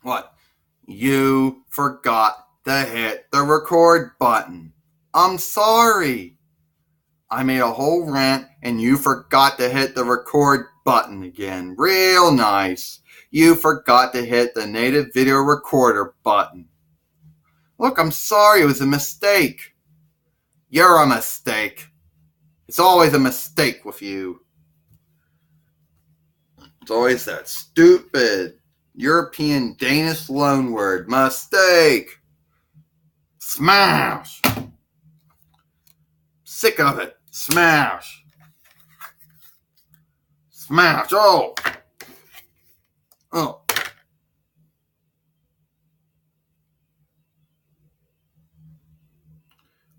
What? You forgot to hit the record button. I'm sorry. I made a whole rant and you forgot to hit the record button again. Real nice. You forgot to hit the native video recorder button. Look, I'm sorry. It was a mistake. You're a mistake. It's always a mistake with you. It's always that stupid European Danish loan word. Mistake. Smash. Sick of it. Smash. Smash. Oh.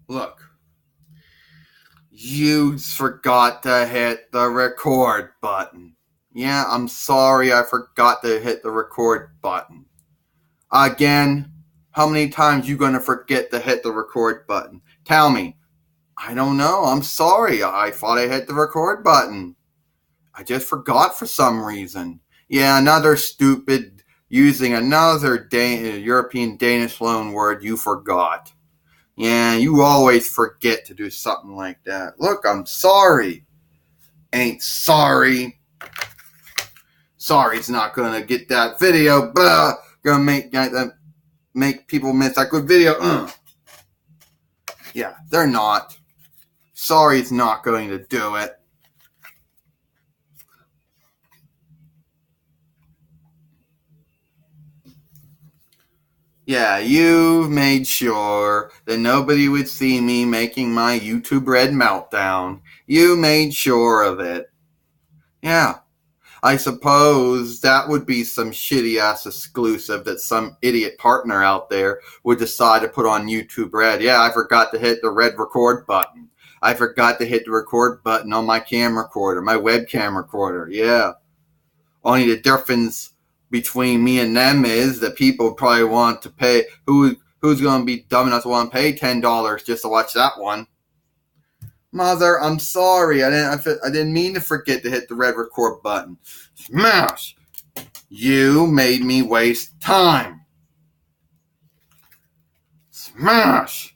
Look. You forgot to hit the record button. Yeah, I'm sorry I forgot to hit the record button. Again, how many times you gonna forget to hit the record button? Tell me. I don't know. I'm sorry. I thought I hit the record button. I just forgot for some reason. Yeah, another stupid using another European Danish loan word you forgot. Yeah, you always forget to do something like that. Look, I'm sorry. Ain't sorry. Sorry's not gonna get that video. Gonna make people miss that good video. Yeah, they're not. Sorry's not going to do it. Yeah, you made sure that nobody would see me making my YouTube Red meltdown. You made sure of it. Yeah. I suppose that would be some shitty-ass exclusive that some idiot partner out there would decide to put on YouTube Red. Yeah, I forgot to hit the red record button. I forgot to hit the record button on my camera recorder, my webcam recorder. Yeah. Only the difference between me and them is that people probably want to pay. Who's going to be dumb enough to want to pay $10 just to watch that one? Mother, I'm sorry. I didn't mean to forget to hit the red record button. Smash! You made me waste time. Smash!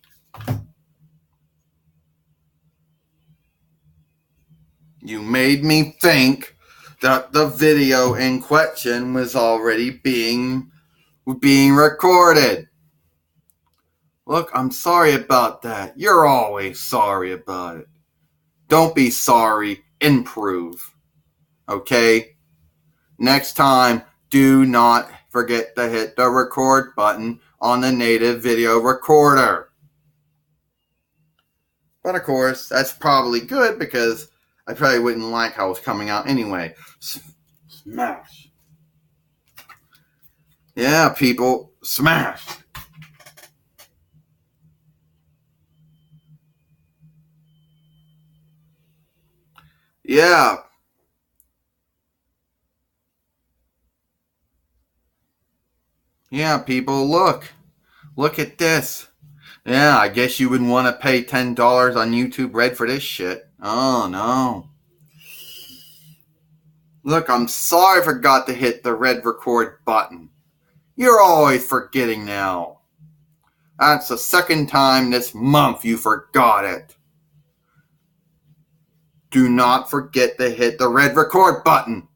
You made me think that the video in question was already being recorded. Look, I'm sorry about that. You're always sorry about it. Don't be sorry. Improve. Okay? Next time, do not forget to hit the record button on the native video recorder. But of course, that's probably good because I probably wouldn't like how it's coming out anyway. Smash. Yeah, people. Smash. Yeah. Yeah, people, look. Look at this. Yeah, I guess you wouldn't want to pay $10 on YouTube Red for this shit. Oh, no. Look, I'm sorry I forgot to hit the red record button. You're always forgetting now. That's the second time this month you forgot it. Do not forget to hit the red record button.